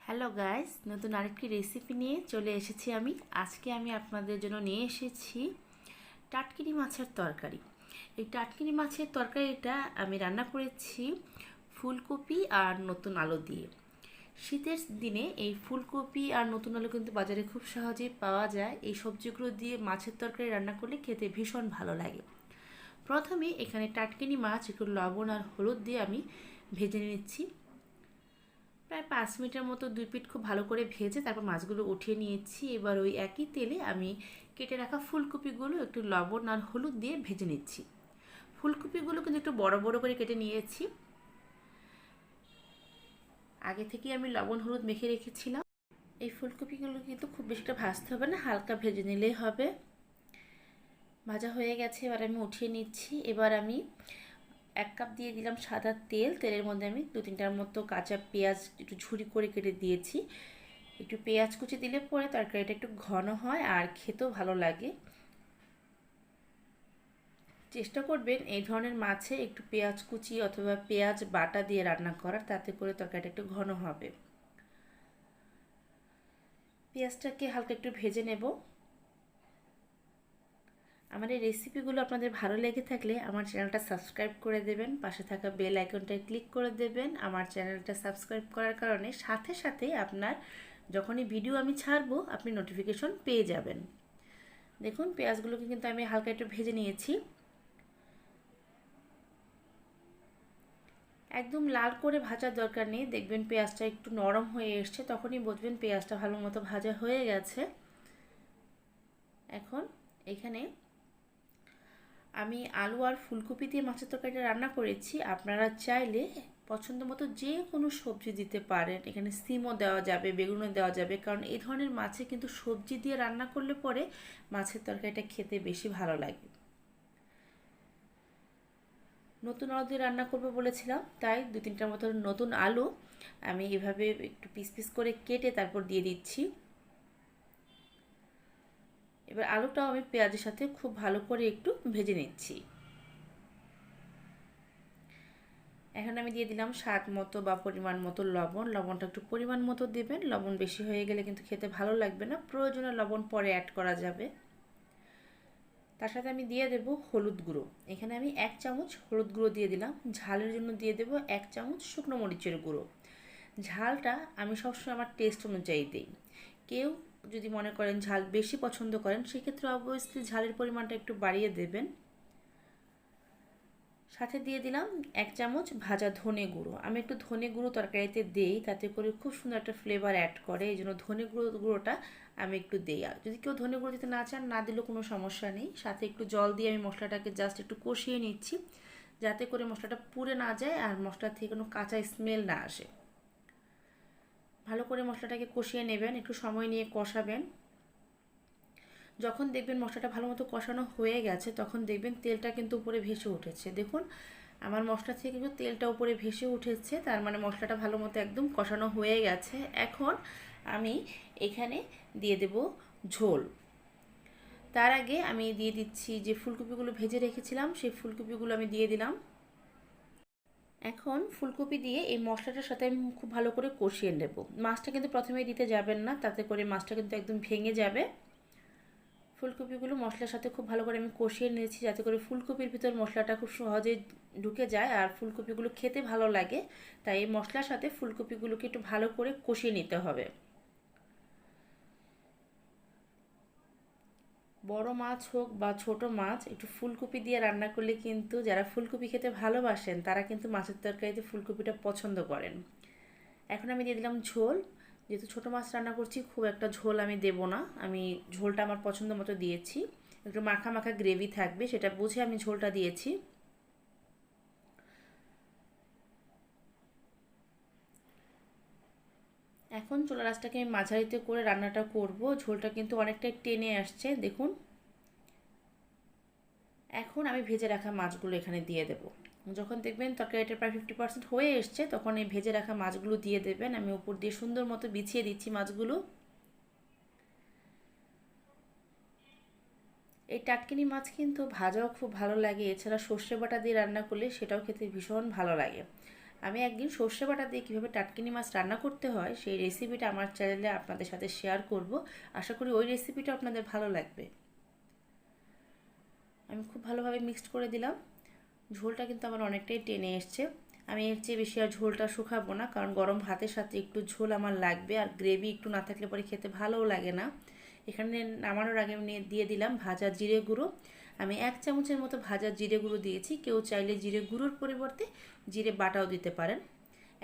Hello guys, নতুন আরেকটি recipe নিয়ে চলে এসেছি আমি। আজকে আমি আপনাদের জন্য নিয়ে এসেছি টাটকিনি মাছের তরকারি। এই টাটকিনি মাছের তরকারিটা আমি রান্না করেছি ফুলকপি আর নতুন আলু দিয়ে। শীতের দিনে এই ফুলকপি আর নতুন আলু কিন্তু বাজারে খুব সহজেই পাওয়া যায়। এই সবজিগুলো দিয়ে মাছের তরকারি রান্না করলে খেতে ভীষণ ভালো লাগে। প্রথমে এখানে টাটকিনি মাছ একটু লবণ আর হলুদ দিয়ে আমি ভেজে নিচ্ছি। প্রায় 5 মিনিটের মতো 2 পিঠ খুব ভালো করে ভেজে তারপর মাছগুলো উঠিয়ে নিয়েছি। এবার ওই একই তেলে আমি কেটে রাখা ফুলকপিগুলো একটু লবণ আর হলুদ দিয়ে ভেজে নিচ্ছি। ফুলকপিগুলো কিন্তু একটু বড় বড় করে কেটে নিয়েছি। আগে থেকেই আমি লবণ হলুদ মেখে রেখেছিলাম। এই ফুলকপিগুলো কিন্তু খুব বেশিটা ভাজতে হবে না, হালকা ভেজে নিলেই হবে। ভাজা হয়ে গেছে, এবার আমি উঠিয়ে নিচ্ছি। এবার আমি 1 কাপ দিয়ে দিলাম সাদা তেল। তেলের মধ্যে আমি 2-3টার মতো কাঁচা পেঁয়াজ একটু ঝুরি করে কেটে দিয়েছি। একটু পেঁয়াজ কুচি দিলে পরে তরকারিটা একটু ঘন হয় আর খেতেও ভালো লাগে। চেষ্টা করবেন এই ধরনের মাছে একটু পেঁয়াজ কুচি অথবা পেঁয়াজ বাটা দিয়ে রান্না করার, তাতে করে তরকারিটা একটু ঘন হবে। পেঁয়াজটাকে হালকা একটু ভেজে নেব। আমার এই রেসিপিগুলো আপনাদের ভালো লেগে থাকলে আমার চ্যানেলটা সাবস্ক্রাইব করে দেবেন, পাশে থাকা বেল আইকনটায় ক্লিক করে দেবেন। আমার চ্যানেলটা সাবস্ক্রাইব করার কারণে সাথে সাথে আপনার যখনই ভিডিও আমি ছাড়বো আপনি নোটিফিকেশন পেয়ে যাবেন। দেখুন পেঁয়াজগুলোকে কিন্তু আমি হালকা একটু ভেজে নিয়েছি। একদম লাল করে ভাজার দরকার নেই, দেখবেন পেঁয়াজটা একটু নরম হয়ে এসছে, তখনই বুঝবেন পেঁয়াজটা ভালো মতো ভাজা হয়ে গেছে। এখন এখানে আমি আলু আর ফুলকপি দিয়ে মাছের তরকারিটা রান্না করেছি। আপনারা চাইলে পছন্দ মতো যে কোনো সবজি দিতে পারেন। এখানে সিমও দেওয়া যাবে, বেগুনও দেওয়া যাবে, কারণ এই ধরনের মাছে কিন্তু সবজি দিয়ে রান্না করলে পরে মাছের তরকারিটা খেতে বেশি ভালো লাগে। নতুন আলু দিয়ে রান্না করবো বলেছিলাম, তাই 2-3টার মতো নতুন আলু আমি এভাবে একটু পিস পিস করে কেটে তারপর দিয়ে দিচ্ছি। এবার আলুটাও আমি পেঁয়াজের সাথে খুব ভালো করে একটু ভেজে নিচ্ছি। এখন আমি দিয়ে দিলাম স্বাদ মতো বা পরিমাণ মতো লবণ। লবণটা একটু পরিমাণ মতো দেবেন, লবণ বেশি হয়ে গেলে কিন্তু খেতে ভালো লাগবে না। প্রয়োজনে লবণ পরে অ্যাড করা যাবে। তার সাথে আমি দিয়ে দেব হলুদ গুঁড়ো। এখানে আমি 1 চামচ হলুদ গুঁড়ো দিয়ে দিলাম। ঝালের জন্য দিয়ে দেব 1 চামচ শুকনো মরিচের গুঁড়ো। ঝালটা আমি সবসময় আমার টেস্ট অনুযায়ী দিই। কেউ যদি মনে করেন ঝাল বেশি পছন্দ করেন, সেক্ষেত্রে অবভিয়াসলি ঝালের পরিমাণটা একটু বাড়িয়ে দেবেন। সাথে দিয়ে দিলাম 1 চামচ ভাজা ধনে গুঁড়ো। আমি একটু ধনে গুঁড়ো তরকারিতে দেই, তাতে করে খুব সুন্দর একটা ফ্লেভার অ্যাড করে, এই জন্য ধনে গুঁড়োটা আমি একটু দেই। আর যদি কেউ ধনে গুঁড়ো দিতে না চান, না দিলেও কোনো সমস্যা নেই। সাথে একটু জল দিয়ে আমি মশলাটাকে জাস্ট একটু কষিয়ে নিচ্ছি, যাতে করে মশলাটা পুড়ে না যায় আর মশলা থেকে কোনো কাঁচা স্মেল না আসে। ভালো করে মশলাটাকে কষিয়ে নেবেন, একটু সময় নিয়ে কষাবেন। যখন দেখবেন মশলাটা ভালো মতো কষানো হয়ে গেছে, তখন দেখবেন তেলটা কিন্তু উপরে ভেসে উঠেছে। দেখুন আমার মশলা থেকে কিন্তু তেলটা উপরে ভেসে উঠেছে, তার মানে মশলাটা ভালো মতো একদম কষানো হয়ে গেছে। এখন আমি এখানে দিয়ে দেব ঝোল। তার আগে আমি দিয়ে দিচ্ছি যে ফুলকপিগুলো ভেজে রেখেছিলাম, সেই ফুলকপিগুলো আমি দিয়ে দিলাম। এখন ফুলকপি দিয়ে এই মশলাটার সাথে আমি খুব ভালো করে কষিয়ে নেব। মাছটা কিন্তু প্রথমেই দিতে যাবেন না, তাতে করে মাছটা কিন্তু একদম ভেঙে যাবে। ফুলকপিগুলো মশলার সাথে খুব ভালো করে আমি কষিয়ে নিয়েছি, যাতে করে ফুলকপির ভিতর মশলাটা খুব সহজে ঢুকে যায় আর ফুলকপিগুলো খেতে ভালো লাগে। তাই এই মশলার সাথে ফুলকপিগুলোকে একটু ভালো করে কষিয়ে নিতে হবে। বড় মাছ হোক বা ছোট মাছ, একটু ফুলকপি দিয়ে রান্না করলে কিন্তু যারা ফুলকপি খেতে ভালোবাসেন তারা কিন্তু মাছের তরকারিতে ফুলকপিটা পছন্দ করেন। এখন আমি দিয়ে দিলাম ঝোল। যেহেতু ছোটো মাছ রান্না করছি, খুব একটা ঝোল আমি দেব না। আমি ঝোলটা আমার পছন্দ মতো দিয়েছি, একটু মাখা মাখা গ্রেভি থাকবে সেটা বুঝে আমি ঝোলটা দিয়েছি। এখন চুলা রাসটাকে আমি মাঝারিতে করে রান্নাটা করব। ঝোলটা কিন্তু অনেকটাই টেনে আসছে, দেখুন। এখন আমি ভেজে রাখা মাছগুলো এখানে দিয়ে দেব। যখন দেখবেন তরকারিটা প্রায় 50% হয়ে এসছে, তখন এই ভেজে রাখা মাছগুলো দিয়ে দেবেন। আমি উপর দিয়ে সুন্দর মতো বিছিয়ে দিচ্ছি মাছগুলো। এই টাটকিনি মাছ কিন্তু ভাজাও খুব ভালো লাগে, এছাড়া সর্ষে বাটা দিয়ে রান্না করলে সেটাও খেতে ভীষণ ভালো লাগে। আমি একদিন সর্ষে বাটা দিয়ে কীভাবে টাটকিনি মাছ রান্না করতে হয় সেই রেসিপিটা আমার চ্যানেলে আপনাদের সাথে শেয়ার করব। আশা করি ওই রেসিপিটা আপনাদের ভালো লাগবে। আমি খুব ভালোভাবে মিক্সড করে দিলাম। ঝোলটা কিন্তু আমার অনেকটাই টেনে এসছে। আমি এর চেয়ে বেশি আর ঝোলটা শুকাবো না, কারণ গরম ভাতের সাথে একটু ঝোল আমার লাগবে, আর গ্রেভি একটু না থাকলে পরে খেতে ভালোও লাগে না। এখানে নামানোর আগে আমি দিয়ে দিলাম ভাজা জিরে গুঁড়ো। আমি 1 চামচের মতো ভাজা জিরে গুঁড়ো দিয়েছি। কেউ চাইলে জিরে গুঁড়োর পরিবর্তে জিরে বাটাও দিতে পারেন।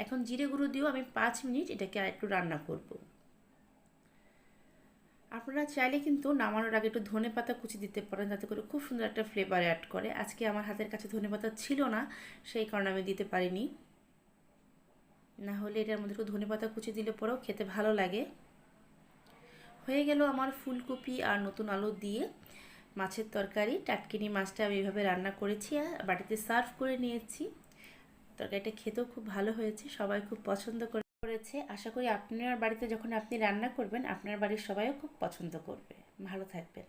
এখন জিরে গুঁড়ো দিয়েও আমি 5 মিনিট এটাকে আরেকটু রান্না করব। আপনারা চাইলে কিন্তু নামানোর আগে একটু ধনেপাতা কুচি দিতে পারেন, যাতে করে খুব সুন্দর একটা ফ্লেভার অ্যাড করে। আজকে আমার হাতের কাছে ধনেপাতা ছিল না, সেই কারণে আমি দিতে পারিনি। না হলে এটার মধ্যে একটু ধনেপাতা কুচি দিলে পরেও খেতে ভালো লাগে। হয়ে গেল আমার ফুলকপি আর নতুন আলু দিয়ে মাছের তরকারি। টাটকিনি মাছটা আমি এইভাবে রান্না করেছি আর বাটিতে সার্ভ করে নিয়েছি। তরকারিটা খেতেও খুব ভালো হয়েছে, সবাই খুব পছন্দ করেছে। আশা করি আপনার বাড়িতে যখন আপনি রান্না করবেন আপনার বাড়ির সবাইও খুব পছন্দ করবে। ভালো থাকবেন।